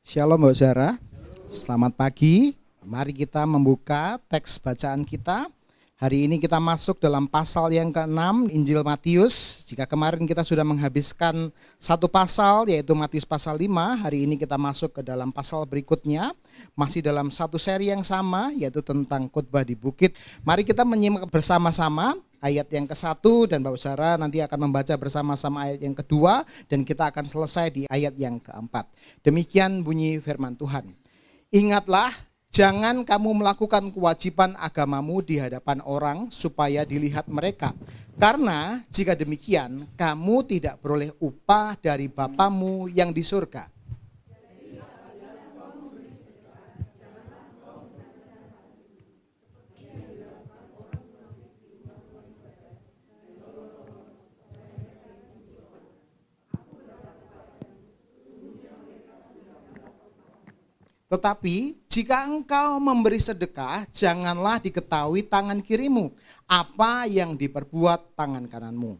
Shalom Mbak Zara, selamat pagi. Mari kita membuka teks bacaan kita. Hari ini kita masuk dalam pasal yang ke-6 Injil Matius. Jika kemarin kita sudah menghabiskan satu pasal yaitu Matius pasal 5, hari ini kita masuk ke dalam pasal berikutnya. Masih dalam satu seri yang sama yaitu tentang khotbah di bukit. Mari kita menyimak bersama-sama ayat yang ke-1 dan Bapak Zara nanti akan membaca bersama-sama ayat yang kedua dan kita akan selesai di ayat yang ke-4. Demikian bunyi firman Tuhan. Ingatlah, jangan kamu melakukan kewajiban agamamu di hadapan orang supaya dilihat mereka. Karena jika demikian, kamu tidak beroleh upah dari Bapamu yang di surga. Tetapi jika engkau memberi sedekah, janganlah diketahui tangan kirimu apa yang diperbuat tangan kananmu.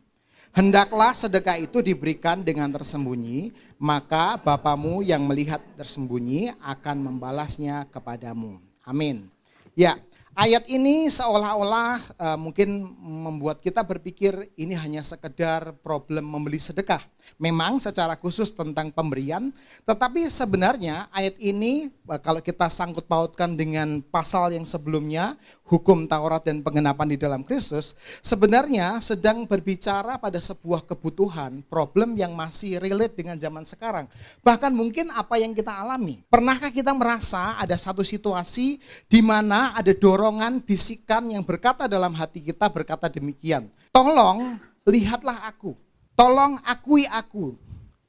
Hendaklah sedekah itu diberikan dengan tersembunyi, maka Bapamu yang melihat tersembunyi akan membalasnya kepadamu. Amin. Ya, ayat ini seolah-olah mungkin membuat kita berpikir ini hanya sekedar problem membeli sedekah. Memang secara khusus tentang pemberian, tetapi sebenarnya ayat ini kalau kita sangkut pautkan dengan pasal yang sebelumnya, hukum Taurat dan pengenapan di dalam Kristus, sebenarnya sedang berbicara pada sebuah kebutuhan, problem yang masih relate dengan zaman sekarang. Bahkan mungkin apa yang kita alami. Pernahkah kita merasa ada satu situasi di mana ada dorongan, bisikan yang berkata dalam hati kita berkata demikian, tolong lihatlah aku. Tolong akui aku,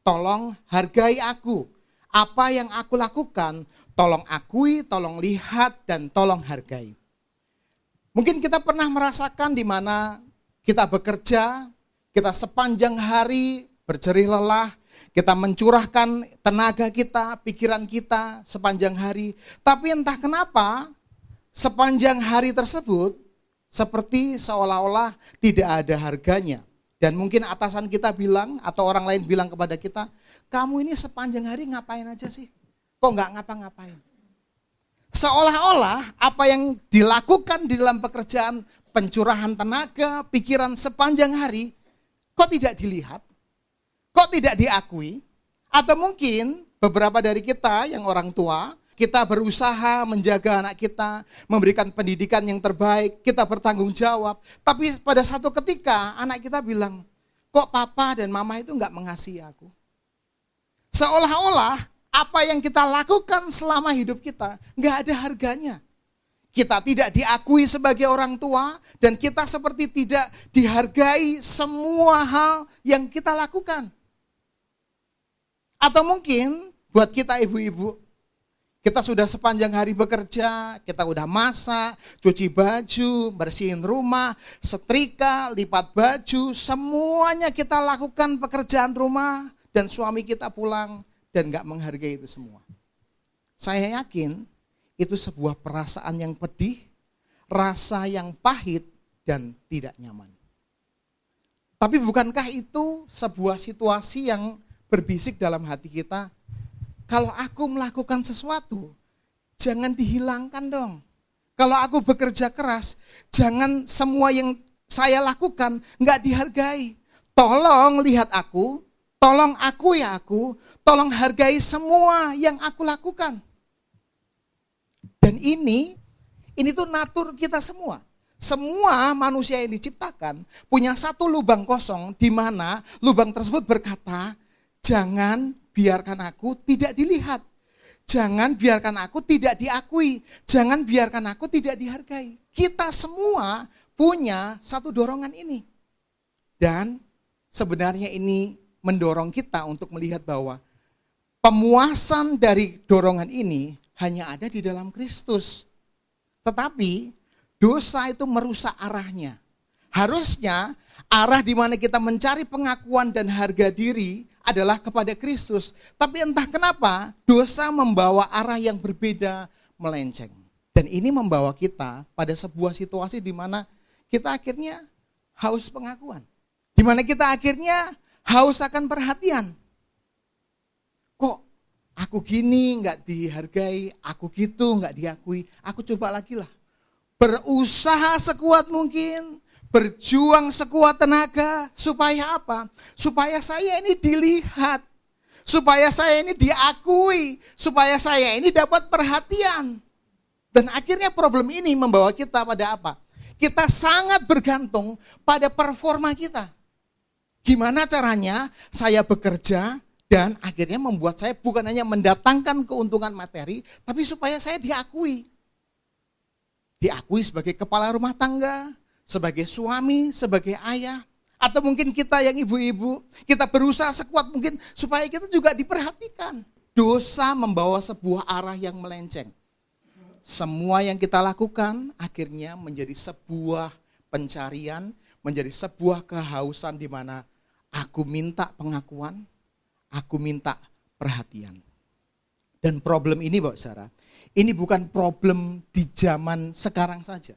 tolong hargai aku. Apa yang aku lakukan, tolong akui, tolong lihat, dan tolong hargai. Mungkin kita pernah merasakan di mana kita bekerja, kita sepanjang hari berjerih lelah, kita mencurahkan tenaga kita, pikiran kita sepanjang hari. Tapi entah kenapa, sepanjang hari tersebut, seperti seolah-olah tidak ada harganya. Dan mungkin atasan kita bilang atau orang lain bilang kepada kita, kamu ini sepanjang hari ngapain aja sih? Kok nggak ngapa-ngapain? Seolah-olah apa yang dilakukan di dalam pekerjaan pencurahan tenaga, pikiran sepanjang hari, kok tidak dilihat? Kok tidak diakui? Atau mungkin beberapa dari kita yang orang tua, kita berusaha menjaga anak kita, memberikan pendidikan yang terbaik, kita bertanggung jawab. Tapi pada satu ketika anak kita bilang, kok papa dan mama itu enggak mengasihi aku? Seolah-olah apa yang kita lakukan selama hidup kita enggak ada harganya. Kita tidak diakui sebagai orang tua dan kita seperti tidak dihargai semua hal yang kita lakukan. Atau mungkin buat kita ibu-ibu, kita sudah sepanjang hari bekerja, kita udah masak, cuci baju, bersihin rumah, setrika, lipat baju, semuanya kita lakukan pekerjaan rumah dan suami kita pulang dan gak menghargai itu semua. Saya yakin itu sebuah perasaan yang pedih, rasa yang pahit dan tidak nyaman. Tapi bukankah itu sebuah situasi yang berbisik dalam hati kita? Kalau aku melakukan sesuatu, jangan dihilangkan dong. Kalau aku bekerja keras, jangan semua yang saya lakukan nggak dihargai. Tolong lihat aku, tolong akui aku, tolong hargai semua yang aku lakukan. Dan ini tuh natur kita semua. Semua manusia yang diciptakan punya satu lubang kosong di mana lubang tersebut berkata, jangan biarkan aku tidak dilihat. Jangan biarkan aku tidak diakui. Jangan biarkan aku tidak dihargai. Kita semua punya satu dorongan ini. Dan sebenarnya ini mendorong kita untuk melihat bahwa pemuasan dari dorongan ini hanya ada di dalam Kristus. Tetapi dosa itu merusak arahnya. Harusnya arah di mana kita mencari pengakuan dan harga diri adalah kepada Kristus. Tapi entah kenapa dosa membawa arah yang berbeda, melenceng. Dan ini membawa kita pada sebuah situasi di mana kita akhirnya haus pengakuan. Di mana kita akhirnya haus akan perhatian. Kok Aku gini nggak dihargai, aku gitu nggak diakui. Aku coba lagi lah. Berusaha sekuat mungkin, berjuang sekuat tenaga. Supaya apa? Supaya saya ini dilihat. Supaya saya ini diakui. Supaya saya ini dapat perhatian. Dan akhirnya problem ini membawa kita pada apa? Kita sangat bergantung pada performa kita. Gimana caranya saya bekerja dan akhirnya membuat saya bukan hanya mendatangkan keuntungan materi, tapi supaya saya diakui. Diakui sebagai kepala rumah tangga, sebagai suami, sebagai ayah. Atau mungkin kita yang ibu-ibu, kita berusaha sekuat mungkin supaya kita juga diperhatikan. Dosa membawa sebuah arah yang melenceng. Semua yang kita lakukan akhirnya menjadi sebuah pencarian, menjadi sebuah kehausan di mana aku minta pengakuan, aku minta perhatian. Dan problem ini Bapak Saudara, ini bukan problem di zaman sekarang saja.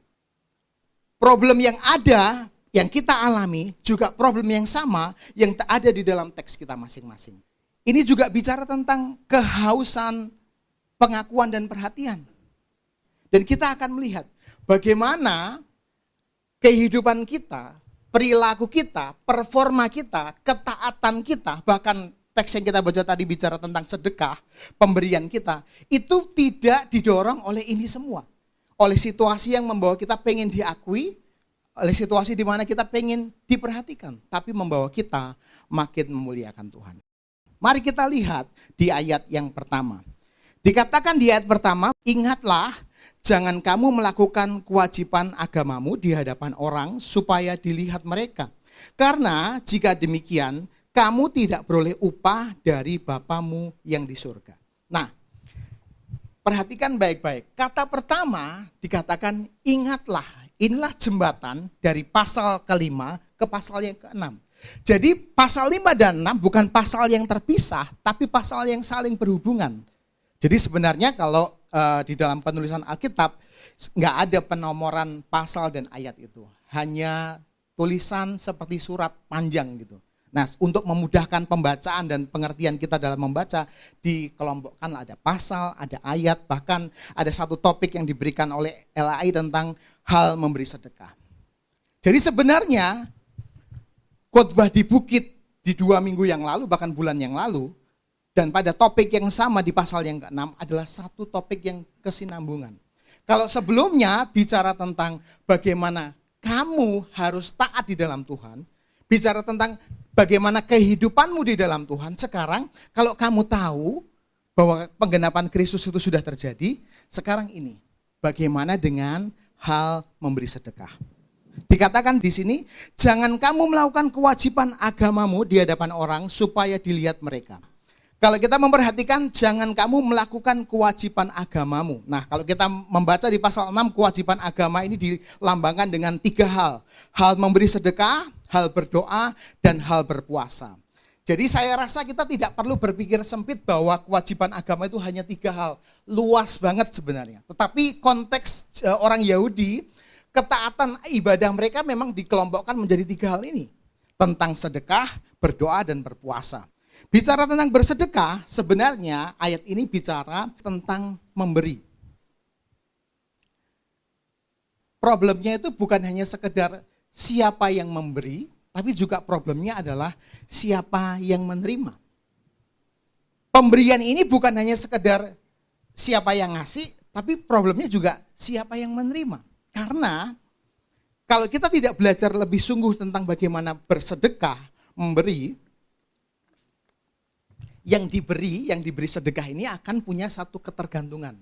Problem yang ada, yang kita alami, juga problem yang sama yang ada di dalam teks kita masing-masing. Ini juga bicara tentang kehausan pengakuan dan perhatian. Dan kita akan melihat bagaimana kehidupan kita, perilaku kita, performa kita, ketaatan kita, bahkan teks yang kita baca tadi bicara tentang sedekah, pemberian kita, itu tidak didorong oleh ini semua. Oleh situasi yang membawa kita pengen diakui, oleh situasi di mana kita pengen diperhatikan, tapi membawa kita makin memuliakan Tuhan. Mari kita lihat di ayat yang pertama. Dikatakan di ayat pertama, ingatlah, jangan kamu melakukan kewajiban agamamu di hadapan orang supaya dilihat mereka. Karena jika demikian, kamu tidak beroleh upah dari Bapamu yang di surga. Nah, perhatikan baik-baik. Kata pertama dikatakan ingatlah. Inilah jembatan dari pasal ke-5 ke pasal yang ke-6. Jadi pasal 5 dan 6 bukan pasal yang terpisah, tapi pasal yang saling berhubungan. Jadi sebenarnya kalau di dalam penulisan Alkitab nggak ada penomoran pasal dan ayat itu, hanya tulisan seperti surat panjang gitu. Nah, untuk memudahkan pembacaan dan pengertian kita dalam membaca, dikelompokkan ada pasal, ada ayat, bahkan ada satu topik yang diberikan oleh LAI tentang hal memberi sedekah. Jadi sebenarnya khotbah di bukit di 2 minggu yang lalu, bahkan bulan yang lalu, dan pada topik yang sama di pasal yang ke-6 adalah satu topik yang kesinambungan. Kalau sebelumnya bicara tentang bagaimana kamu harus taat di dalam Tuhan, bicara tentang bagaimana kehidupanmu di dalam Tuhan, sekarang kalau kamu tahu bahwa penggenapan Kristus itu sudah terjadi, sekarang ini bagaimana dengan hal memberi sedekah. Dikatakan di sini, jangan kamu melakukan kewajiban agamamu di hadapan orang supaya dilihat mereka. Kalau kita memperhatikan, jangan kamu melakukan kewajiban agamamu. Nah, kalau kita membaca di pasal 6, kewajiban agama ini dilambangkan dengan 3 hal. Hal memberi sedekah, hal berdoa, dan hal berpuasa. Jadi saya rasa kita tidak perlu berpikir sempit bahwa kewajiban agama itu hanya 3 hal. Luas banget sebenarnya. Tetapi konteks orang Yahudi, ketaatan ibadah mereka memang dikelompokkan menjadi 3 hal ini. Tentang sedekah, berdoa, dan berpuasa. Bicara tentang bersedekah, sebenarnya ayat ini bicara tentang memberi. Problemnya itu bukan hanya sekedar siapa yang memberi, tapi juga problemnya adalah siapa yang menerima. Pemberian ini bukan hanya sekedar siapa yang ngasih, tapi problemnya juga siapa yang menerima. Karena kalau kita tidak belajar lebih sungguh tentang bagaimana bersedekah, memberi, yang diberi sedekah ini akan punya satu ketergantungan.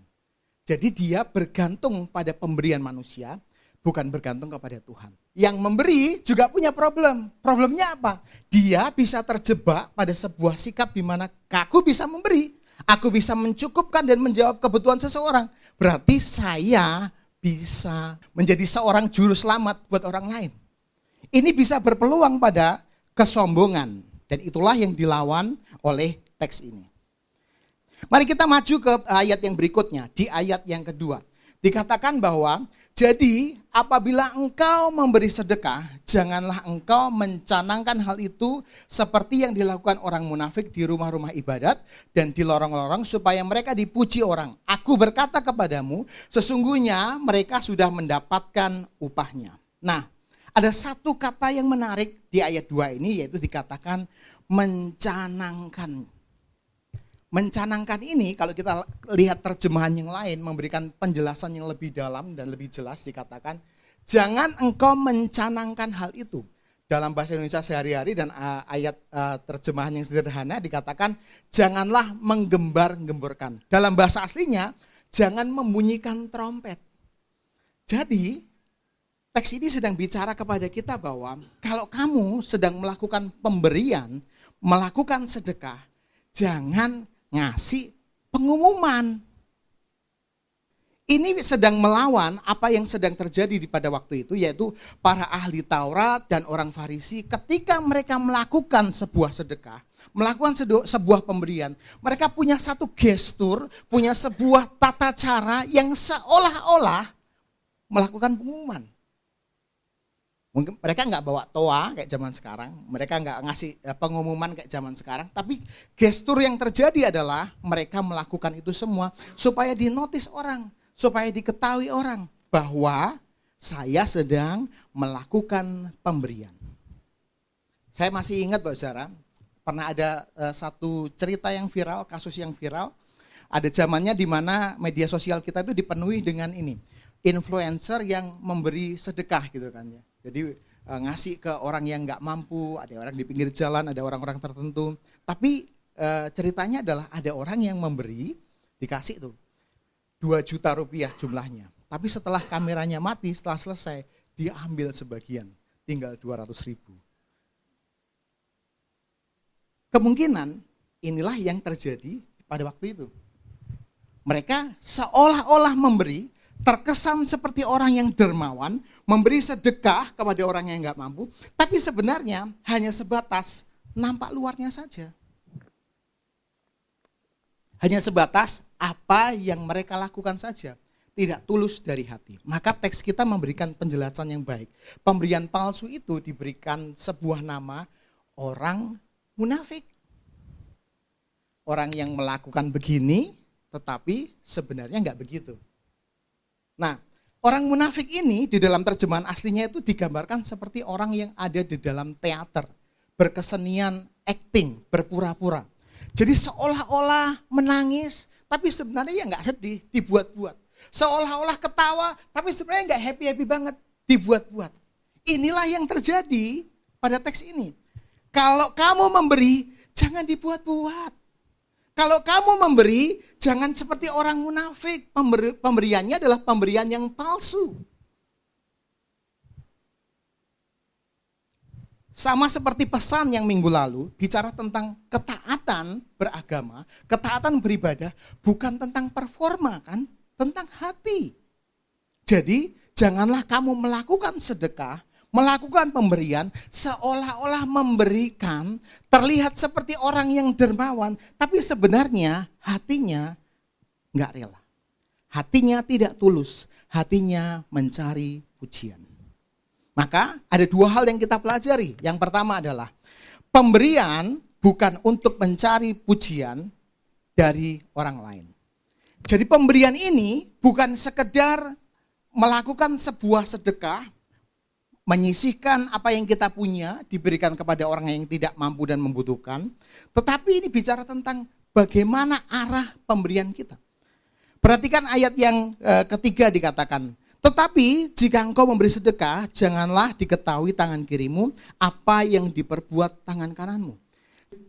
Jadi dia bergantung pada pemberian manusia, bukan bergantung kepada Tuhan. Yang memberi juga punya problem. Problemnya apa? Dia bisa terjebak pada sebuah sikap di mana aku bisa memberi, aku bisa mencukupkan dan menjawab kebutuhan seseorang. Berarti saya bisa menjadi seorang juru selamat buat orang lain. Ini bisa berpeluang pada kesombongan. Dan itulah yang dilawan oleh teks ini. Mari kita maju ke ayat yang berikutnya, di ayat yang kedua. Dikatakan bahwa, jadi apabila engkau memberi sedekah, janganlah engkau mencanangkan hal itu seperti yang dilakukan orang munafik di rumah-rumah ibadat dan di lorong-lorong supaya mereka dipuji orang. Aku berkata kepadamu, sesungguhnya mereka sudah mendapatkan upahnya. Nah, ada satu kata yang menarik di ayat 2 ini, yaitu dikatakan mencanangkan. Mencanangkan ini kalau kita lihat terjemahan yang lain memberikan penjelasan yang lebih dalam dan lebih jelas, dikatakan jangan engkau mencanangkan hal itu. Dalam bahasa Indonesia sehari-hari dan ayat terjemahan yang sederhana dikatakan janganlah menggembar-gemborkan. Dalam bahasa aslinya jangan membunyikan trompet. Jadi teks ini sedang bicara kepada kita bahwa kalau kamu sedang melakukan pemberian, melakukan sedekah, jangan ngasih pengumuman. Ini sedang melawan apa yang sedang terjadi pada waktu itu, yaitu para ahli Taurat dan orang Farisi ketika mereka melakukan sebuah sedekah, melakukan sebuah pemberian, mereka punya satu gestur, punya sebuah tata cara yang seolah-olah melakukan pengumuman. Mungkin mereka nggak bawa toa kayak zaman sekarang, mereka nggak ngasih pengumuman kayak zaman sekarang, tapi gestur yang terjadi adalah mereka melakukan itu semua supaya dinotis orang, supaya diketahui orang bahwa saya sedang melakukan pemberian. Saya masih ingat Bapak Saudara, pernah ada satu cerita yang viral, kasus yang viral, ada zamannya di mana media sosial kita itu dipenuhi dengan ini, influencer yang memberi sedekah gitu kan ya. Jadi ngasih ke orang yang nggak mampu, ada orang di pinggir jalan, ada orang-orang tertentu. Tapi ceritanya adalah ada orang yang memberi, dikasih tuh 2 juta rupiah jumlahnya. Tapi setelah kameranya mati, setelah selesai, dia ambil sebagian, tinggal 200.000. Kemungkinan inilah yang terjadi pada waktu itu. Mereka seolah-olah memberi, terkesan seperti orang yang dermawan, memberi sedekah kepada orang yang nggak mampu, tapi sebenarnya hanya sebatas nampak luarnya saja. Hanya sebatas apa yang mereka lakukan saja, tidak tulus dari hati. Maka teks kita memberikan penjelasan yang baik. Pemberian palsu itu diberikan sebuah nama, orang munafik. Orang yang melakukan begini, tetapi sebenarnya nggak begitu. Nah, orang munafik ini di dalam terjemahan aslinya itu digambarkan seperti orang yang ada di dalam teater, berkesenian acting, berpura-pura. Jadi seolah-olah menangis, tapi sebenarnya ya nggak sedih, dibuat-buat. Seolah-olah ketawa, tapi sebenarnya nggak happy-happy banget, dibuat-buat. Inilah yang terjadi pada teks ini. Kalau kamu memberi, jangan dibuat-buat. Kalau kamu memberi, jangan seperti orang munafik. Pemberiannya adalah pemberian yang palsu. Sama seperti pesan yang minggu lalu, bicara tentang ketaatan beragama, ketaatan beribadah, bukan tentang performa kan, tentang hati. Jadi, janganlah kamu melakukan sedekah, melakukan pemberian seolah-olah memberikan, terlihat seperti orang yang dermawan, tapi sebenarnya hatinya enggak rela. Hatinya tidak tulus, hatinya mencari pujian. Maka ada 2 hal yang kita pelajari. Yang pertama adalah pemberian bukan untuk mencari pujian dari orang lain. Jadi pemberian ini bukan sekedar melakukan sebuah sedekah, menyisihkan apa yang kita punya, diberikan kepada orang yang tidak mampu dan membutuhkan. Tetapi ini bicara tentang bagaimana arah pemberian kita. Perhatikan ayat yang ketiga dikatakan, tetapi jika engkau memberi sedekah, janganlah diketahui tangan kirimu apa yang diperbuat tangan kananmu.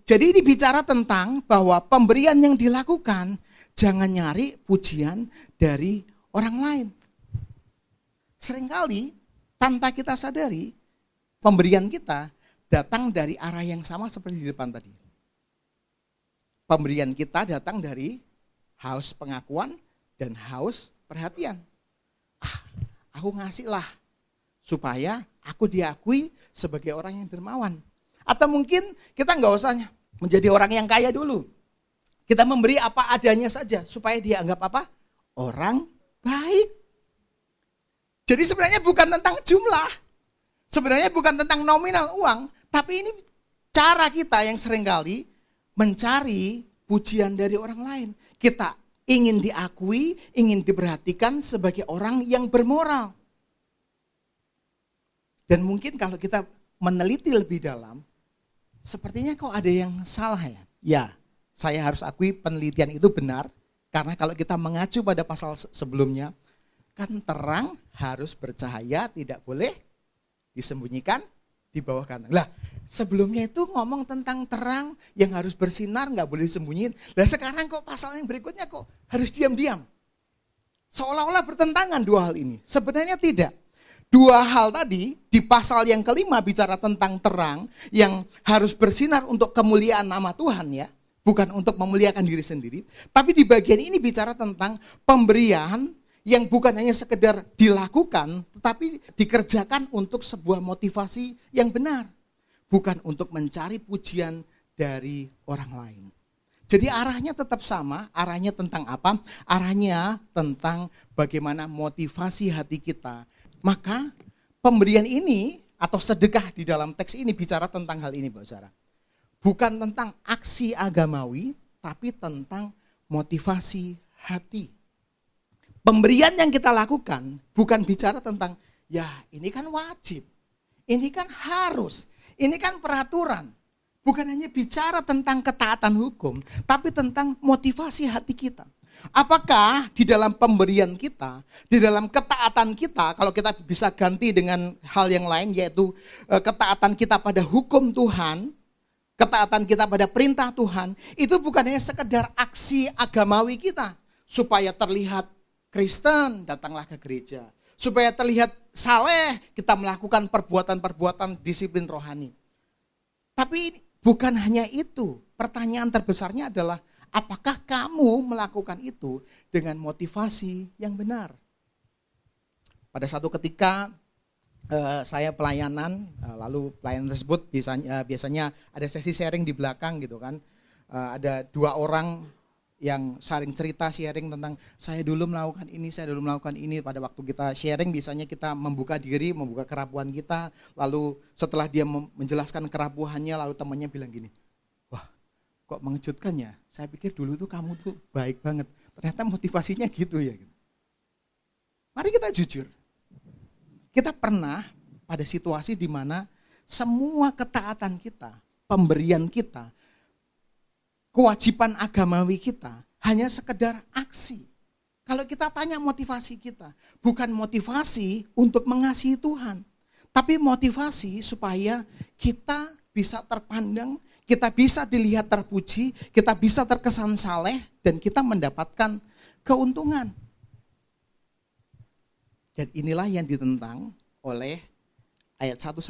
Jadi ini bicara tentang bahwa pemberian yang dilakukan, jangan nyari pujian dari orang lain. Seringkali tanpa kita sadari, pemberian kita datang dari arah yang sama seperti di depan tadi. Pemberian kita datang dari haus pengakuan dan haus perhatian. Aku ngasih lah supaya aku diakui sebagai orang yang dermawan. Atau mungkin kita nggak usah menjadi orang yang kaya dulu. Kita memberi apa adanya saja supaya dianggap apa? Orang baik. Jadi sebenarnya bukan tentang jumlah. Sebenarnya bukan tentang nominal uang. Tapi ini cara kita yang seringkali mencari pujian dari orang lain. Kita ingin diakui, ingin diperhatikan sebagai orang yang bermoral. Dan mungkin kalau kita meneliti lebih dalam, sepertinya kok ada yang salah ya. Ya, saya harus akui penelitian itu benar. Karena kalau kita mengacu pada pasal sebelumnya, kan terang harus bercahaya, tidak boleh disembunyikan di bawah kandang. Lah, sebelumnya itu ngomong tentang terang yang harus bersinar, nggak boleh disembunyiin. Lah sekarang kok pasal yang berikutnya kok harus diam-diam. Seolah-olah bertentangan dua hal ini. Sebenarnya tidak. Dua hal tadi di pasal yang kelima bicara tentang terang yang harus bersinar untuk kemuliaan nama Tuhan ya. Bukan untuk memuliakan diri sendiri. Tapi di bagian ini bicara tentang pemberian yang bukan hanya sekedar dilakukan, tetapi dikerjakan untuk sebuah motivasi yang benar. Bukan untuk mencari pujian dari orang lain. Jadi arahnya tetap sama, arahnya tentang apa? Arahnya tentang bagaimana motivasi hati kita. Maka pemberian ini atau sedekah di dalam teks ini bicara tentang hal ini, Bapak Saudara. Bukan tentang aksi agamawi, tapi tentang motivasi hati. Pemberian yang kita lakukan bukan bicara tentang, ya ini kan wajib, ini kan harus, ini kan peraturan. Bukan hanya bicara tentang ketaatan hukum, tapi tentang motivasi hati kita. Apakah di dalam pemberian kita, di dalam ketaatan kita, kalau kita bisa ganti dengan hal yang lain, yaitu ketaatan kita pada hukum Tuhan, ketaatan kita pada perintah Tuhan, itu bukan hanya sekedar aksi agamawi kita, supaya terlihat Kristen, datanglah ke gereja. Supaya terlihat saleh, kita melakukan perbuatan-perbuatan disiplin rohani. Tapi bukan hanya itu, pertanyaan terbesarnya adalah, apakah kamu melakukan itu dengan motivasi yang benar? Pada satu ketika saya pelayanan, lalu pelayanan tersebut biasanya ada sesi sharing di belakang gitu kan. Ada dua orang yang saling cerita, sharing tentang saya dulu melakukan ini, saya dulu melakukan ini. Pada waktu kita sharing biasanya kita membuka diri, membuka kerapuhan kita. Lalu setelah dia menjelaskan kerapuhannya, lalu temannya bilang gini, kok mengejutkan ya, saya pikir dulu tuh kamu tuh baik banget. Ternyata motivasinya gitu ya. Mari kita jujur. Kita pernah pada situasi di mana semua ketaatan kita, pemberian kita, kewajiban agamawi kita hanya sekedar aksi. Kalau kita tanya motivasi kita, bukan motivasi untuk mengasihi Tuhan, tapi motivasi supaya kita bisa terpandang, kita bisa dilihat terpuji, kita bisa terkesan saleh, dan kita mendapatkan keuntungan. Dan inilah yang ditentang oleh ayat 1-4.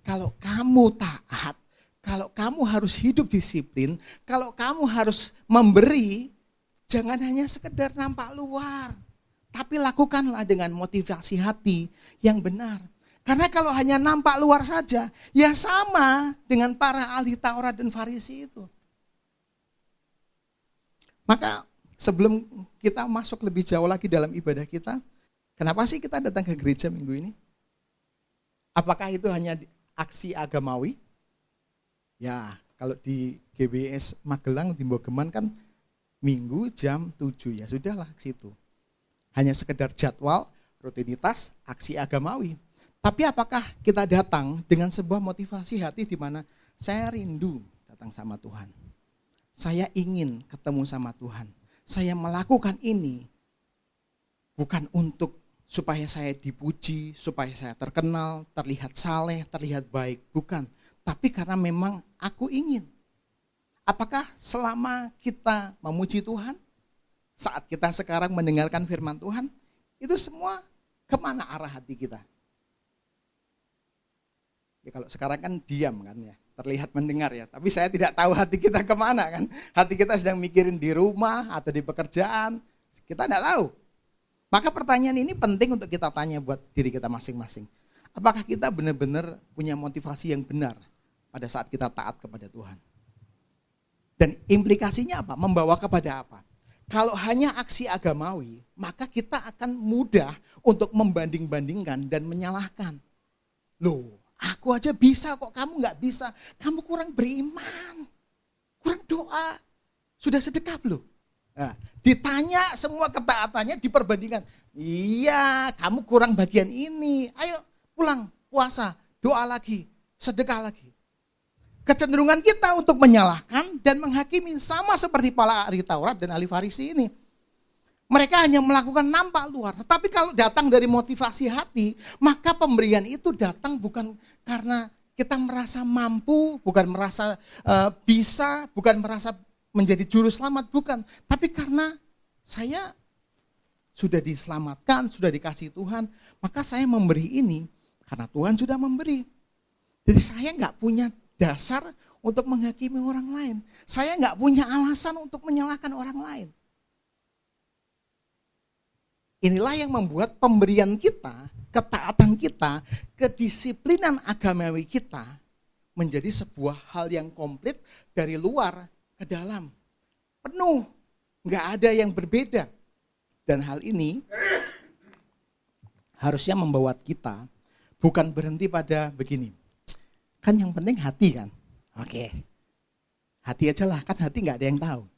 Kalau kamu taat, kalau kamu harus hidup disiplin, kalau kamu harus memberi, jangan hanya sekedar nampak luar, tapi lakukanlah dengan motivasi hati yang benar. Karena kalau hanya nampak luar saja, ya sama dengan para ahli Taurat dan Farisi itu. Maka sebelum kita masuk lebih jauh lagi dalam ibadah kita, kenapa sih kita datang ke gereja minggu ini? Apakah itu hanya aksi agamawi? Ya, kalau di GBS Magelang di Bogeman kan minggu jam 7, ya sudahlah ke situ. Hanya sekedar jadwal, rutinitas, aksi agamawi. Tapi apakah kita datang dengan sebuah motivasi hati di mana saya rindu datang sama Tuhan. Saya ingin ketemu sama Tuhan. Saya melakukan ini bukan untuk supaya saya dipuji, supaya saya terkenal, terlihat saleh, terlihat baik. Bukan. Tapi karena memang aku ingin. Apakah selama kita memuji Tuhan, saat kita sekarang mendengarkan firman Tuhan, itu semua kemana arah hati kita? Ya kalau sekarang kan diam kan ya, terlihat mendengar ya. Tapi saya tidak tahu hati kita kemana kan. Hati kita sedang mikirin di rumah atau di pekerjaan, kita tidak tahu. Maka pertanyaan ini penting untuk kita tanya buat diri kita masing-masing. Apakah kita benar-benar punya motivasi yang benar pada saat kita taat kepada Tuhan? Dan implikasinya apa? Membawa kepada apa? Kalau hanya aksi agamawi, maka kita akan mudah untuk membanding-bandingkan dan menyalahkan. Loh, aku aja bisa kok, kamu nggak bisa. Kamu kurang beriman, kurang doa. Sudah sedekah belum? Nah, ditanya semua ketaatannya diperbandingkan. Iya, kamu kurang bagian ini. Ayo pulang, puasa, doa lagi, sedekah lagi. Kecenderungan kita untuk menyalahkan dan menghakimi sama seperti para ahli Taurat dan ahli Farisi ini. Mereka hanya melakukan nampak luar. Tetapi kalau datang dari motivasi hati, maka pemberian itu datang bukan karena kita merasa mampu, bukan merasa bisa, bukan merasa menjadi juru selamat, bukan. Tapi karena saya sudah diselamatkan, sudah dikasih Tuhan, maka saya memberi ini karena Tuhan sudah memberi. Jadi saya nggak punya dasar untuk menghakimi orang lain. Saya nggak punya alasan untuk menyalahkan orang lain. Inilah yang membuat pemberian kita, ketaatan kita, kedisiplinan agamawi kita menjadi sebuah hal yang komplit dari luar ke dalam. Penuh, nggak ada yang berbeda. Dan hal ini harusnya membawa kita bukan berhenti pada begini. Kan yang penting hati kan. Oke. Hati aja lah, kan hati gak ada yang tahu.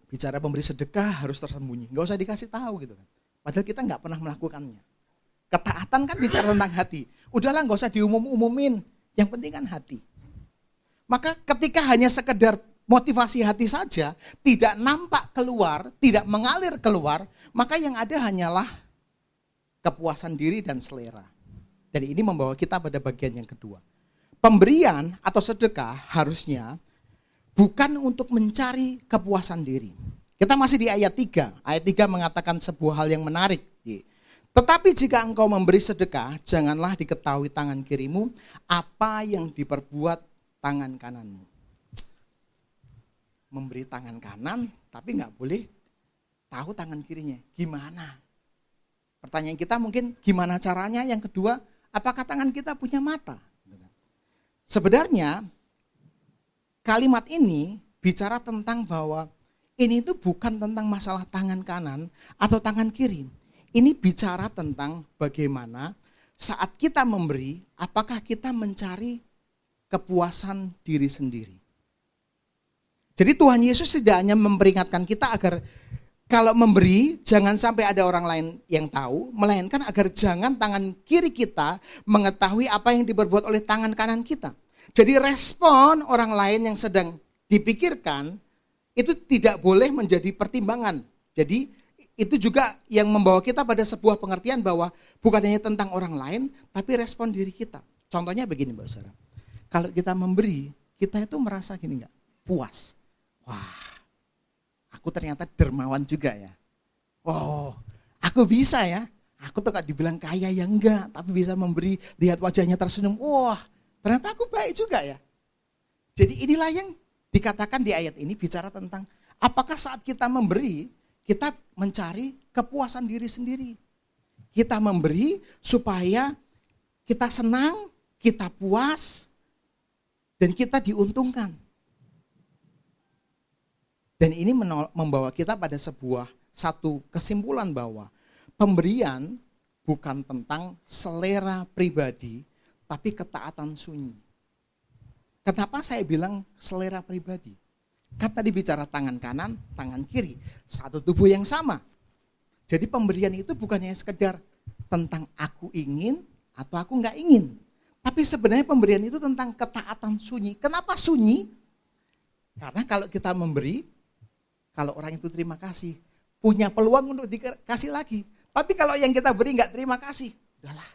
Bicara pemberi sedekah harus tersembunyi. Gak usah dikasih tahu gitu kan. Padahal kita gak pernah melakukannya. Ketaatan kan bicara tentang hati. Udahlah gak usah diumum-umumin. Yang penting kan hati. Maka ketika hanya sekedar motivasi hati saja, tidak nampak keluar, tidak mengalir keluar, maka yang ada hanyalah kepuasan diri dan selera. Dan ini membawa kita pada bagian yang kedua. Pemberian atau sedekah harusnya bukan untuk mencari kepuasan diri. Kita masih di ayat 3. Ayat 3 mengatakan sebuah hal yang menarik. Tetapi jika engkau memberi sedekah, janganlah diketahui tangan kirimu apa yang diperbuat tangan kananmu. Memberi tangan kanan, tapi nggak boleh tahu tangan kirinya. Gimana? Pertanyaan kita mungkin gimana caranya? Yang kedua, apakah tangan kita punya mata? Sebenarnya kalimat ini bicara tentang bahwa ini itu bukan tentang masalah tangan kanan atau tangan kiri. Ini bicara tentang bagaimana saat kita memberi, apakah kita mencari kepuasan diri sendiri. Jadi Tuhan Yesus tidak hanya memperingatkan kita agar kalau memberi, jangan sampai ada orang lain yang tahu, melainkan agar jangan tangan kiri kita mengetahui apa yang diperbuat oleh tangan kanan kita. Jadi respon orang lain yang sedang dipikirkan, itu tidak boleh menjadi pertimbangan. Jadi itu juga yang membawa kita pada sebuah pengertian bahwa bukan hanya tentang orang lain, tapi respon diri kita. Contohnya begini Mbak Sarah, kalau kita memberi, kita itu merasa gini enggak? Puas. Wah. Aku ternyata dermawan juga ya. Oh, aku bisa ya. Aku tuh gak dibilang kaya ya enggak, tapi bisa memberi, lihat wajahnya tersenyum. Wah, ternyata aku baik juga ya. Jadi inilah yang dikatakan di ayat ini bicara tentang apakah saat kita memberi, kita mencari kepuasan diri sendiri. Kita memberi supaya kita senang, kita puas, dan kita diuntungkan. Dan ini membawa kita pada satu kesimpulan bahwa pemberian bukan tentang selera pribadi, tapi ketaatan sunyi. Kenapa saya bilang selera pribadi? Kan tadi bicara tangan kanan, tangan kiri, satu tubuh yang sama. Jadi pemberian itu bukannya sekedar tentang aku ingin atau aku nggak ingin. Tapi sebenarnya pemberian itu tentang ketaatan sunyi. Kenapa sunyi? Karena kalau kita memberi, kalau orang itu terima kasih, punya peluang untuk dikasih lagi. Tapi kalau yang kita beri nggak terima kasih, udahlah,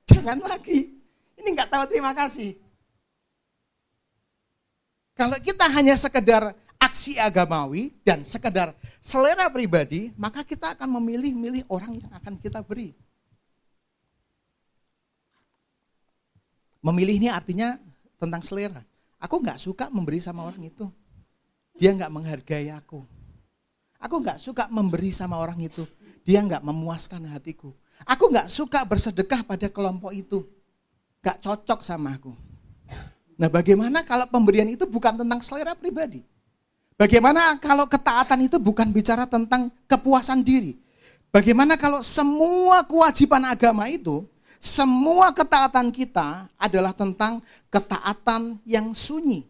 jangan lagi. Ini nggak tahu terima kasih. Kalau kita hanya sekedar aksi agamawi dan sekedar selera pribadi, maka kita akan memilih orang yang akan kita beri. Memilih ini artinya tentang selera. Aku nggak suka memberi sama orang itu. Dia nggak menghargai aku. Aku nggak suka memberi sama orang itu. Dia nggak memuaskan hatiku. Aku nggak suka bersedekah pada kelompok itu. Nggak cocok sama aku. Nah bagaimana kalau pemberian itu bukan tentang selera pribadi. Bagaimana kalau ketaatan itu bukan bicara tentang kepuasan diri? Bagaimana kalau semua kewajiban agama itu, semua ketaatan kita adalah tentang ketaatan yang sunyi?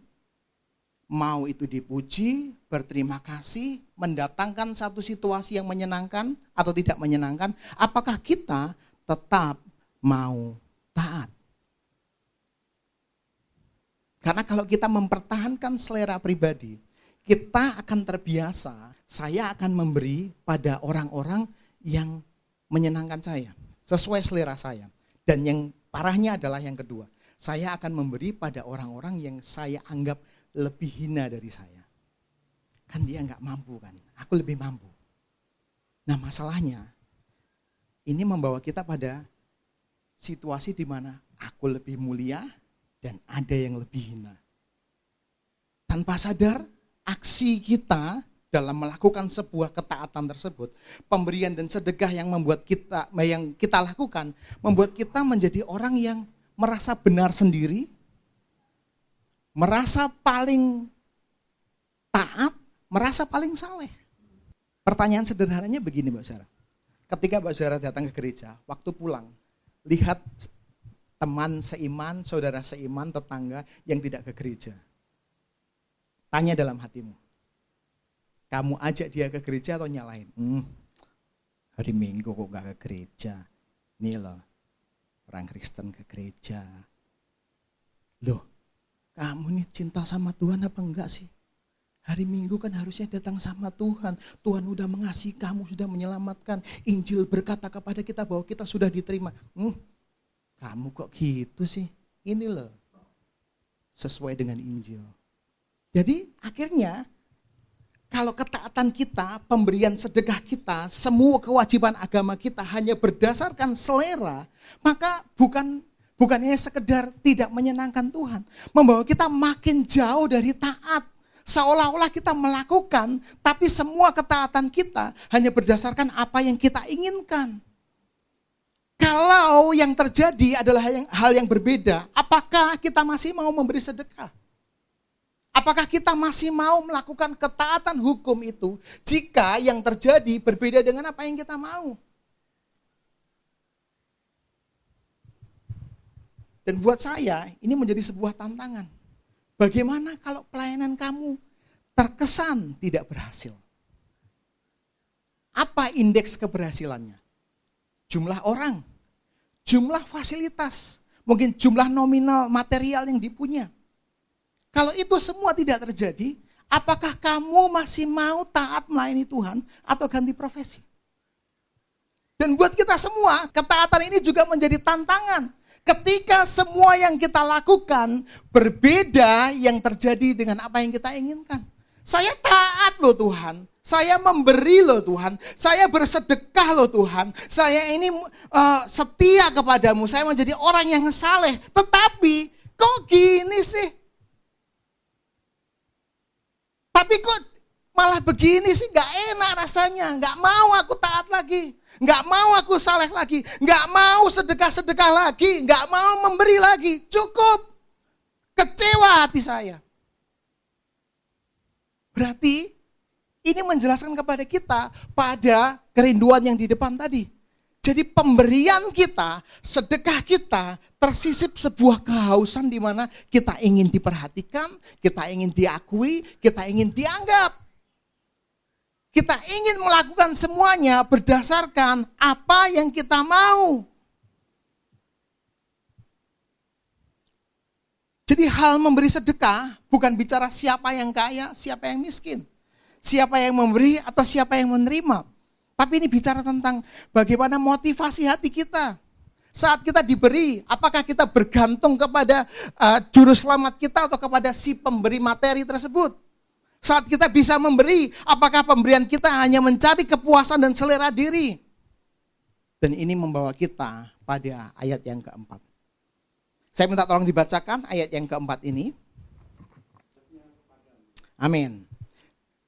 Mau itu dipuji, berterima kasih, mendatangkan satu situasi yang menyenangkan atau tidak menyenangkan, apakah kita tetap mau taat? Karena kalau kita mempertahankan selera pribadi, kita akan terbiasa, saya akan memberi pada orang-orang yang menyenangkan saya, sesuai selera saya. Dan yang parahnya adalah yang kedua, saya akan memberi pada orang-orang yang saya anggap lebih hina dari saya. Kan dia nggak mampu kan, aku lebih mampu. Nah masalahnya, ini membawa kita pada situasi di mana aku lebih mulia dan ada yang lebih hina. Tanpa sadar, aksi kita dalam melakukan sebuah ketaatan tersebut, pemberian dan sedekah yang kita lakukan, membuat kita menjadi orang yang merasa benar sendiri, merasa paling taat, merasa paling saleh. Pertanyaan sederhananya begini Mbak Sarah. Ketika Mbak Sarah datang ke gereja, waktu pulang, lihat teman seiman, saudara seiman, tetangga yang tidak ke gereja. Tanya dalam hatimu, kamu ajak dia ke gereja atau nyalain? Hari Minggu kok gak ke gereja. Nih loh, orang Kristen ke gereja. Loh, kamu nih cinta sama Tuhan apa enggak sih? Hari Minggu kan harusnya datang sama Tuhan. Tuhan udah mengasihi kamu, sudah menyelamatkan. Injil berkata kepada kita bahwa kita sudah diterima. Kamu kok gitu sih? Ini loh, sesuai dengan Injil. Jadi akhirnya kalau ketaatan kita, pemberian sedekah kita, semua kewajiban agama kita hanya berdasarkan selera, maka bukannya sekedar tidak menyenangkan Tuhan, membawa kita makin jauh dari taat. Seolah-olah kita melakukan, tapi semua ketaatan kita hanya berdasarkan apa yang kita inginkan. Kalau yang terjadi adalah hal yang berbeda, apakah kita masih mau memberi sedekah? Apakah kita masih mau melakukan ketaatan hukum itu jika yang terjadi berbeda dengan apa yang kita mau? Dan buat saya ini menjadi sebuah tantangan. Bagaimana kalau pelayanan kamu terkesan tidak berhasil? Apa indeks keberhasilannya? Jumlah orang, jumlah fasilitas, mungkin jumlah nominal material yang dipunya. Kalau itu semua tidak terjadi, apakah kamu masih mau taat melayani Tuhan atau ganti profesi? Dan buat kita semua, ketaatan ini juga menjadi tantangan. Ketika semua yang kita lakukan berbeda yang terjadi dengan apa yang kita inginkan. Saya taat loh Tuhan, saya memberi loh Tuhan, saya bersedekah loh Tuhan, saya ini setia kepadamu, saya menjadi orang yang saleh. Tetapi kok gini sih? Tapi kok malah begini sih, gak enak rasanya, gak mau aku taat lagi. Gak mau aku saleh lagi, gak mau sedekah-sedekah lagi, gak mau memberi lagi, cukup. Kecewa hati saya. Berarti ini menjelaskan kepada kita pada kerinduan yang di depan tadi. Jadi pemberian kita, sedekah kita tersisip sebuah kehausan di mana kita ingin diperhatikan, kita ingin diakui, kita ingin dianggap. Kita ingin melakukan semuanya berdasarkan apa yang kita mau. Jadi hal memberi sedekah bukan bicara siapa yang kaya, siapa yang miskin. Siapa yang memberi atau siapa yang menerima. Tapi ini bicara tentang bagaimana motivasi hati kita. Saat kita diberi, apakah kita bergantung kepada juru selamat kita atau kepada si pemberi materi tersebut? Saat kita bisa memberi, apakah pemberian kita hanya mencari kepuasan dan selera diri? Dan ini membawa kita pada ayat yang keempat. Saya minta tolong dibacakan ayat yang keempat ini. Amin.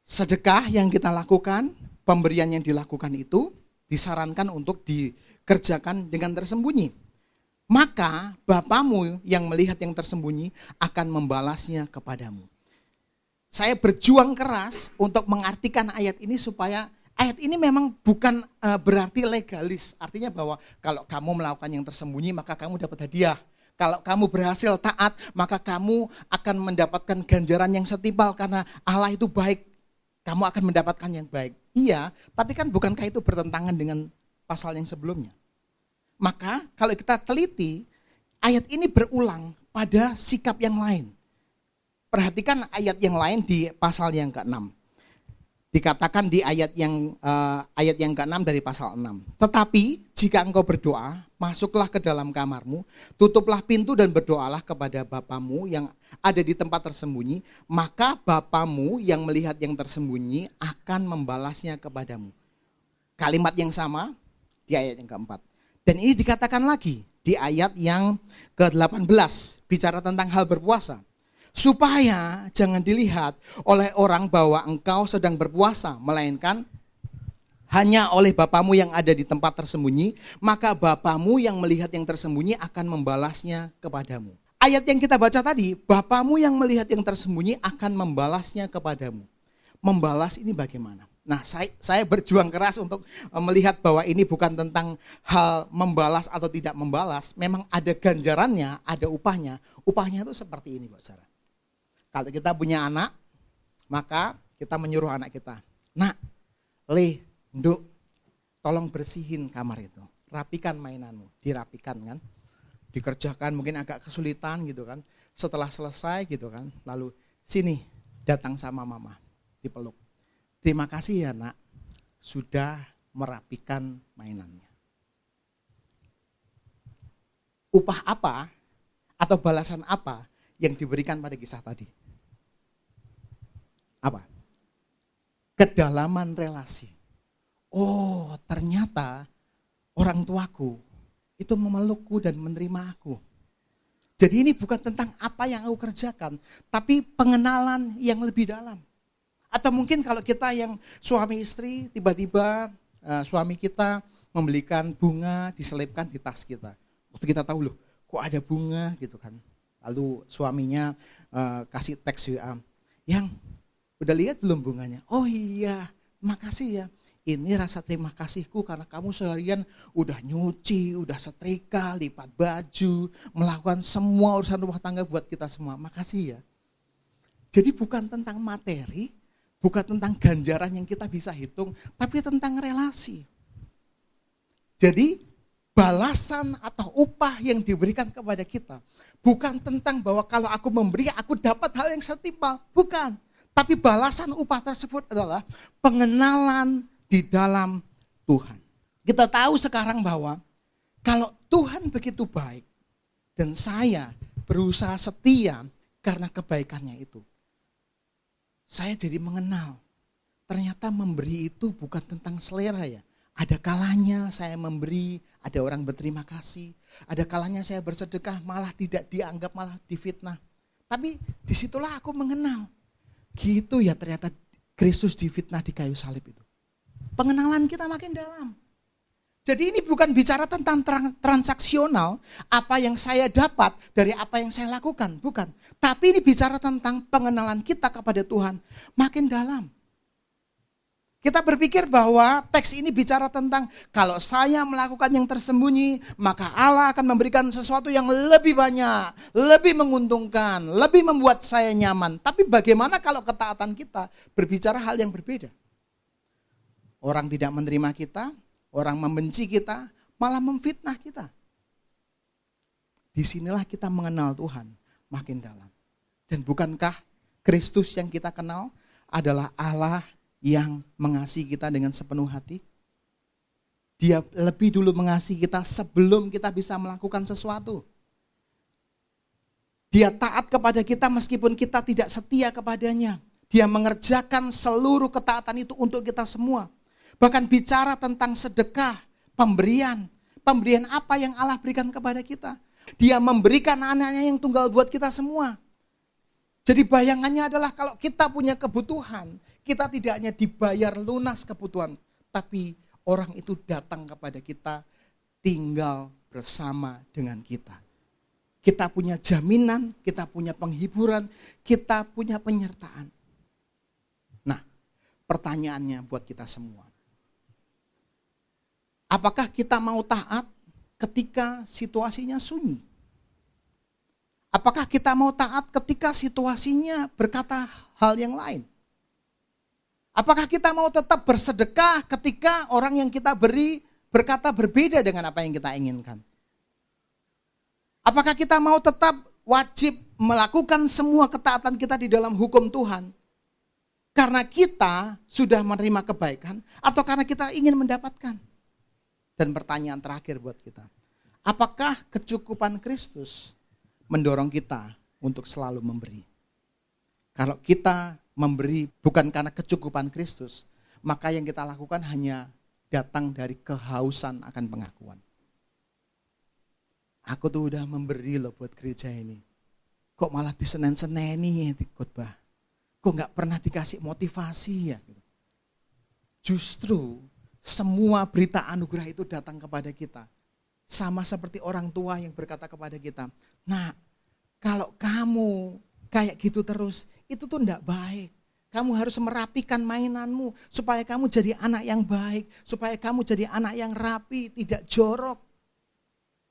Sedekah yang kita lakukan, pemberian yang dilakukan itu disarankan untuk dikerjakan dengan tersembunyi. Maka Bapamu yang melihat yang tersembunyi akan membalasnya kepadamu. saya berjuang keras untuk mengartikan ayat ini supaya ayat ini memang bukan berarti legalis. Artinya bahwa kalau kamu melakukan yang tersembunyi maka kamu dapat hadiah. Kalau kamu berhasil taat maka kamu akan mendapatkan ganjaran yang setimpal karena Allah itu baik. Kamu akan mendapatkan yang baik. Iya, tapi kan bukankah itu bertentangan dengan pasal yang sebelumnya? Maka kalau kita teliti, ayat ini berulang pada sikap yang lain. Perhatikan ayat yang lain di pasal yang ke-6. Dikatakan di ayat yang ke-6 dari pasal 6. Tetapi jika engkau berdoa, masuklah ke dalam kamarmu, tutuplah pintu dan berdoalah kepada Bapamu yang ada di tempat tersembunyi, maka Bapamu yang melihat yang tersembunyi akan membalasnya kepadamu. Kalimat yang sama di ayat yang keempat. Dan ini dikatakan lagi di ayat yang ke-18, bicara tentang hal berpuasa. Supaya jangan dilihat oleh orang bahwa engkau sedang berpuasa, melainkan hanya oleh Bapamu yang ada di tempat tersembunyi, maka Bapamu yang melihat yang tersembunyi akan membalasnya kepadamu. Ayat yang kita baca tadi, Bapamu yang melihat yang tersembunyi akan membalasnya kepadamu. Membalas ini bagaimana? Nah, saya berjuang keras untuk melihat bahwa ini bukan tentang hal membalas atau tidak membalas. Memang ada ganjarannya, ada upahnya. Upahnya itu seperti ini, Pak Sarah. Kalau kita punya anak, maka kita menyuruh anak kita, nak, Nduk, tolong bersihin kamar itu. Rapikan mainanmu, dirapikan kan. Dikerjakan mungkin agak kesulitan gitu kan. Setelah selesai gitu kan, lalu sini datang sama mama, dipeluk. Terima kasih ya nak, sudah merapikan mainannya. Upah apa atau balasan apa yang diberikan pada kisah tadi? Apa? Kedalaman relasi. Oh, ternyata orang tuaku itu memelukku dan menerima aku. Jadi ini bukan tentang apa yang aku kerjakan, tapi pengenalan yang lebih dalam. Atau mungkin kalau kita yang suami istri, tiba-tiba suami kita membelikan bunga diselipkan di tas kita. Waktu kita tahu loh, kok ada bunga gitu kan. Lalu suaminya kasih teks WA, yang udah lihat belum bunganya? Oh iya, makasih ya. Ini rasa terima kasihku karena kamu seharian udah nyuci, udah setrika, lipat baju, melakukan semua urusan rumah tangga buat kita semua. Makasih ya. Jadi bukan tentang materi, bukan tentang ganjaran yang kita bisa hitung, tapi tentang relasi. Jadi balasan atau upah yang diberikan kepada kita bukan tentang bahwa kalau aku memberi aku dapat hal yang setimpal, bukan. Tapi balasan upah tersebut adalah pengenalan di dalam Tuhan. Kita tahu sekarang bahwa kalau Tuhan begitu baik dan saya berusaha setia karena kebaikannya itu, saya jadi mengenal ternyata memberi itu bukan tentang selera ya. Ada kalanya saya memberi, ada orang berterima kasih. Ada kalanya saya bersedekah malah tidak dianggap, malah difitnah. Tapi disitulah aku mengenal. Gitu ya ternyata Kristus difitnah di kayu salib itu. Pengenalan kita makin dalam. Jadi ini bukan bicara tentang transaksional, apa yang saya dapat dari apa yang saya lakukan, bukan. Tapi ini bicara tentang pengenalan kita kepada Tuhan makin dalam. Kita berpikir bahwa teks ini bicara tentang kalau saya melakukan yang tersembunyi, maka Allah akan memberikan sesuatu yang lebih banyak, lebih menguntungkan, lebih membuat saya nyaman. Tapi bagaimana kalau ketaatan kita berbicara hal yang berbeda? Orang tidak menerima kita, orang membenci kita, malah memfitnah kita. Disinilah kita mengenal Tuhan makin dalam. Dan bukankah Kristus yang kita kenal adalah Allah yang mengasihi kita dengan sepenuh hati? Dia lebih dulu mengasihi kita sebelum kita bisa melakukan sesuatu. Dia taat kepada kita meskipun kita tidak setia kepadanya. Dia mengerjakan seluruh ketaatan itu untuk kita semua. Bahkan bicara tentang sedekah, pemberian. Pemberian apa yang Allah berikan kepada kita? Dia memberikan anaknya yang tunggal buat kita semua. Jadi bayangannya adalah kalau kita punya kebutuhan, kita tidak hanya dibayar lunas kebutuhan, tapi orang itu datang kepada kita, tinggal bersama dengan kita. Kita punya jaminan, kita punya penghiburan, kita punya penyertaan. pertanyaannya buat kita semua. Apakah kita mau taat ketika situasinya sunyi? Apakah kita mau taat ketika situasinya berkata hal yang lain? Apakah kita mau tetap bersedekah ketika orang yang kita beri berkata berbeda dengan apa yang kita inginkan? Apakah kita mau tetap wajib melakukan semua ketaatan kita di dalam hukum Tuhan? Karena kita sudah menerima kebaikan atau karena kita ingin mendapatkan? Dan pertanyaan terakhir buat kita. Apakah kecukupan Kristus mendorong kita untuk selalu memberi? Kalau kita memberi bukan karena kecukupan Kristus, maka yang kita lakukan hanya datang dari kehausan akan pengakuan. Aku tuh udah memberi loh buat gereja ini. Kok malah disenen-seneni ya di khotbah? Kok gak pernah dikasih motivasi ya? Justru semua berita anugerah itu datang kepada kita. Sama seperti orang tua yang berkata kepada kita, "Nak, kalau kamu kayak gitu terus, itu tuh enggak baik. Kamu harus merapikan mainanmu supaya kamu jadi anak yang baik, supaya kamu jadi anak yang rapi, tidak jorok."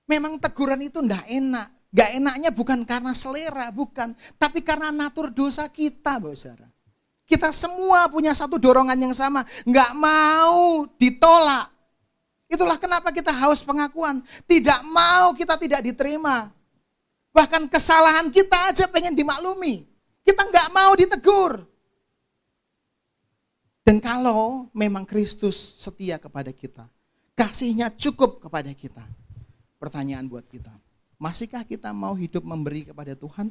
Memang teguran itu enggak enak. Enggak enaknya bukan karena selera, bukan. Tapi karena natur dosa kita, Bapak Saudara. Kita semua punya satu dorongan yang sama. Enggak mau ditolak. Itulah kenapa kita haus pengakuan. Tidak mau kita tidak diterima. Bahkan kesalahan kita aja pengen dimaklumi. Kita enggak mau ditegur. Dan kalau memang Kristus setia kepada kita, kasihnya cukup kepada kita. Pertanyaan buat kita, masihkah kita mau hidup memberi kepada Tuhan?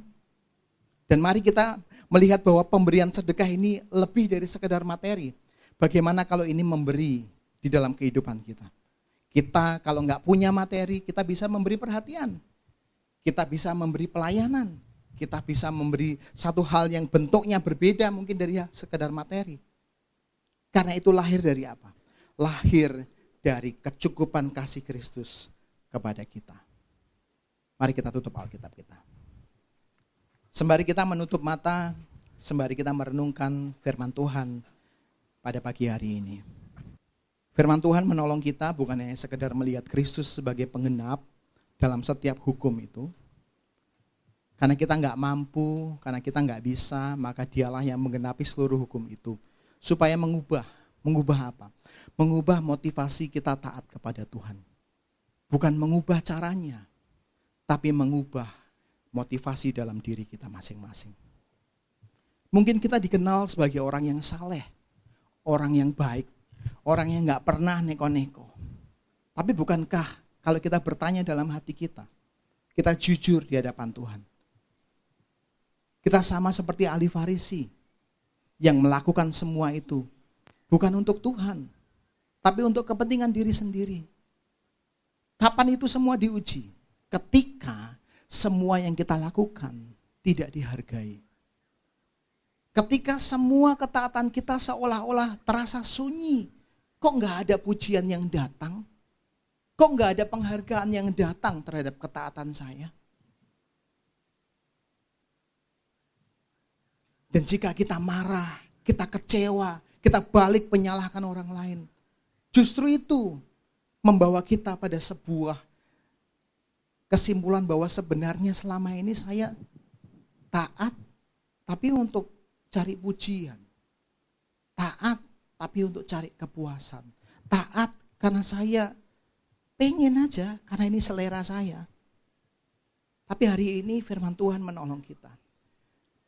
Dan mari kita melihat bahwa pemberian sedekah ini lebih dari sekedar materi. Bagaimana kalau ini memberi di dalam kehidupan kita? Kita kalau nggak punya materi, kita bisa memberi perhatian. Kita bisa memberi pelayanan. Kita bisa memberi satu hal yang bentuknya berbeda mungkin dari sekedar materi. Karena itu lahir dari apa? Lahir dari kecukupan kasih Kristus kepada kita. Mari kita tutup Alkitab kita. Sembari kita menutup mata, sembari kita merenungkan firman Tuhan pada pagi hari ini. Firman Tuhan menolong kita bukan hanya sekedar melihat Kristus sebagai penggenap dalam setiap hukum itu. Karena kita nggak mampu, karena kita nggak bisa, maka dialah yang menggenapi seluruh hukum itu. Supaya mengubah apa? Mengubah motivasi kita taat kepada Tuhan. Bukan mengubah caranya, tapi mengubah motivasi dalam diri kita masing-masing. Mungkin kita dikenal sebagai orang yang saleh, orang yang baik, orang yang gak pernah neko-neko. Tapi bukankah kalau kita bertanya dalam hati kita jujur di hadapan Tuhan. Kita sama seperti ahli Farisi yang melakukan semua itu bukan untuk Tuhan, tapi untuk kepentingan diri sendiri. Kapan itu semua diuji? Ketika semua yang kita lakukan tidak dihargai. Ketika semua ketaatan kita seolah-olah terasa sunyi. Kok gak ada pujian yang datang? Kok gak ada penghargaan yang datang terhadap ketaatan saya? Dan jika kita marah, kita kecewa, kita balik menyalahkan orang lain. Justru itu membawa kita pada sebuah kesimpulan bahwa sebenarnya selama ini saya taat, tapi untuk cari pujian. Taat, tapi untuk cari kepuasan. Taat karena saya pengen aja, karena ini selera saya. Tapi hari ini firman Tuhan menolong kita.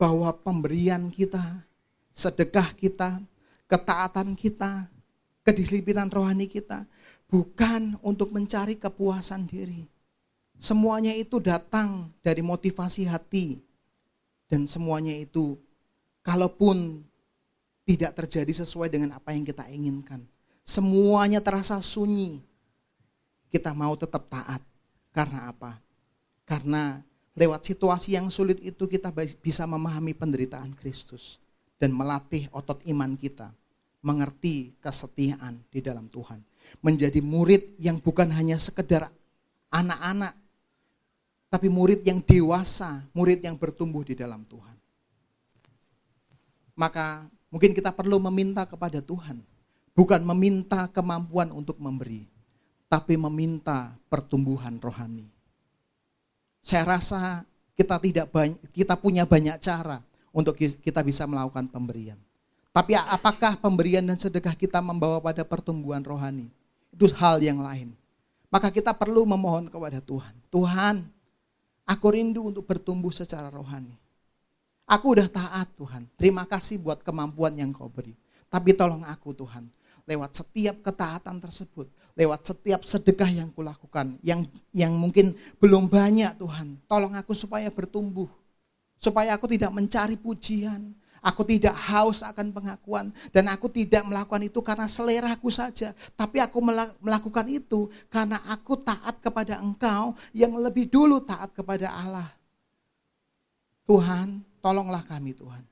Bahwa pemberian kita, sedekah kita, ketaatan kita, kedisiplinan rohani kita, bukan untuk mencari kepuasan diri. Semuanya itu datang dari motivasi hati. Dan semuanya itu, kalaupun tidak terjadi sesuai dengan apa yang kita inginkan, semuanya terasa sunyi, kita mau tetap taat. Karena apa? Karena lewat situasi yang sulit itu kita bisa memahami penderitaan Kristus. Dan melatih otot iman kita, mengerti kesetiaan di dalam Tuhan. Menjadi murid yang bukan hanya sekedar anak-anak, tapi murid yang dewasa, murid yang bertumbuh di dalam Tuhan. Maka Mungkin kita perlu meminta kepada Tuhan. Bukan meminta kemampuan untuk memberi, tapi meminta pertumbuhan rohani. Saya rasa kita punya banyak cara untuk kita bisa melakukan pemberian. Tapi apakah pemberian dan sedekah kita membawa pada pertumbuhan rohani? Itu hal yang lain. Maka kita perlu memohon kepada Tuhan. Tuhan, aku rindu untuk bertumbuh secara rohani. Aku udah taat Tuhan. Terima kasih buat kemampuan yang Kau beri. Tapi tolong aku Tuhan. Lewat setiap ketaatan tersebut. Lewat setiap sedekah yang kulakukan. Yang mungkin belum banyak Tuhan. Tolong aku supaya bertumbuh. Supaya aku tidak mencari pujian. Aku tidak haus akan pengakuan. Dan aku tidak melakukan itu karena seleraku saja. Tapi aku melakukan itu karena aku taat kepada Engkau yang lebih dulu taat kepada Allah. Tuhan, tolonglah kami Tuhan.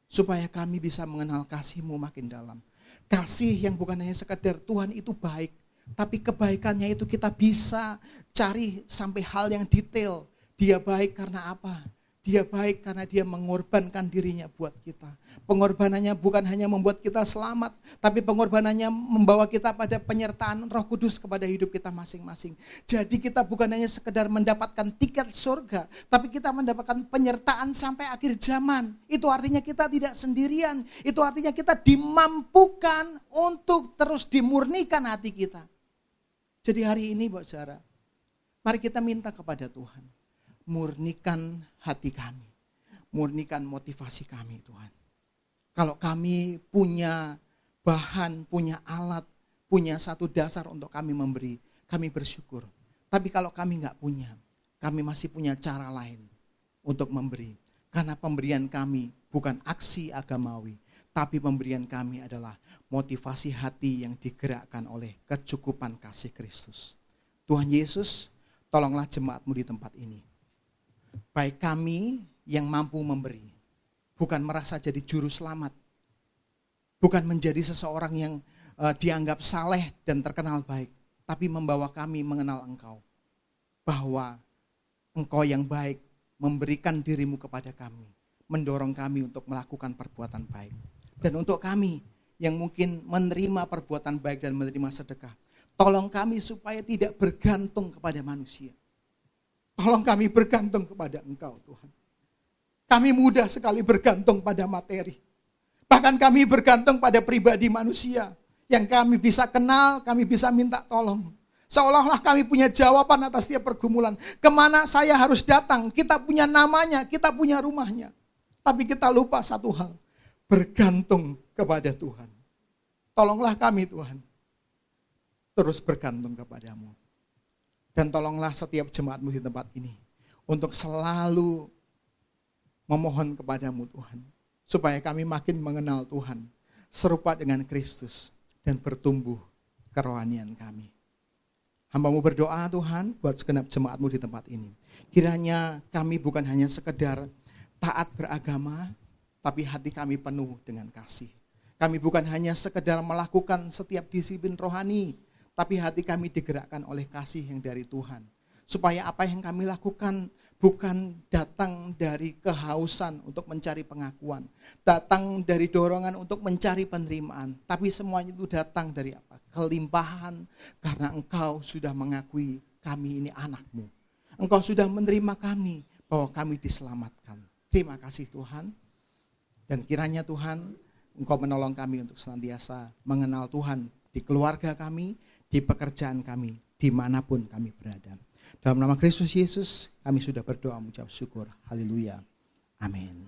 Supaya kami bisa mengenal kasih-Mu makin dalam. Kasih yang bukan hanya sekedar Tuhan itu baik. Tapi kebaikannya itu kita bisa cari sampai hal yang detail. Dia baik karena apa? Dia baik karena dia mengorbankan dirinya buat kita. Pengorbanannya bukan hanya membuat kita selamat, tapi pengorbanannya membawa kita pada penyertaan Roh Kudus kepada hidup kita masing-masing. Jadi kita bukan hanya sekedar mendapatkan tiket surga, tapi kita mendapatkan penyertaan sampai akhir zaman. Itu artinya kita tidak sendirian. Itu artinya kita dimampukan untuk terus dimurnikan hati kita. Jadi hari ini Mbak Sarah, mari kita minta kepada Tuhan. Murnikan hati kami. Murnikan motivasi kami Tuhan. Kalau kami punya bahan, punya alat, punya satu dasar untuk kami memberi, kami bersyukur. Tapi kalau kami enggak punya, kami masih punya cara lain untuk memberi. Karena pemberian kami bukan aksi agamawi, tapi pemberian kami adalah motivasi hati yang digerakkan oleh kecukupan kasih Kristus. Tuhan Yesus, tolonglah jemaat-Mu di tempat ini. Baik kami yang mampu memberi, bukan merasa jadi juru selamat, bukan menjadi seseorang yang dianggap saleh dan terkenal baik, tapi membawa kami mengenal Engkau, bahwa Engkau yang baik memberikan dirimu kepada kami, mendorong kami untuk melakukan perbuatan baik. Dan untuk kami yang mungkin menerima perbuatan baik dan menerima sedekah, tolong kami supaya tidak bergantung kepada manusia. Tolong kami bergantung kepada Engkau Tuhan. Kami mudah sekali bergantung pada materi. Bahkan kami bergantung pada pribadi manusia. Yang kami bisa kenal, kami bisa minta tolong. Seolah-olah kami punya jawaban atas setiap pergumulan. Kemana saya harus datang, kita punya namanya, kita punya rumahnya. Tapi kita lupa satu hal, bergantung kepada Tuhan. Tolonglah kami Tuhan, terus bergantung kepadamu. Dan tolonglah setiap jemaat-Mu di tempat ini untuk selalu memohon kepadamu Tuhan. Supaya kami makin mengenal Tuhan, serupa dengan Kristus dan bertumbuh kerohanian kami. Hamba-Mu berdoa Tuhan buat segenap jemaat-Mu di tempat ini. Kiranya kami bukan hanya sekedar taat beragama, tapi hati kami penuh dengan kasih. Kami bukan hanya sekedar melakukan setiap disiplin rohani, tapi hati kami digerakkan oleh kasih yang dari Tuhan. Supaya apa yang kami lakukan bukan datang dari kehausan untuk mencari pengakuan. Datang dari dorongan untuk mencari penerimaan. Tapi semuanya itu datang dari apa? Kelimpahan. Karena Engkau sudah mengakui kami ini anak-Mu. Engkau sudah menerima kami bahwa kami diselamatkan. Terima kasih Tuhan. Dan kiranya Tuhan Engkau menolong kami untuk senantiasa mengenal Tuhan di keluarga kami, di pekerjaan kami, dimanapun kami berada. Dalam nama Kristus Yesus, kami sudah berdoa mengucap syukur. Haleluya. Amin.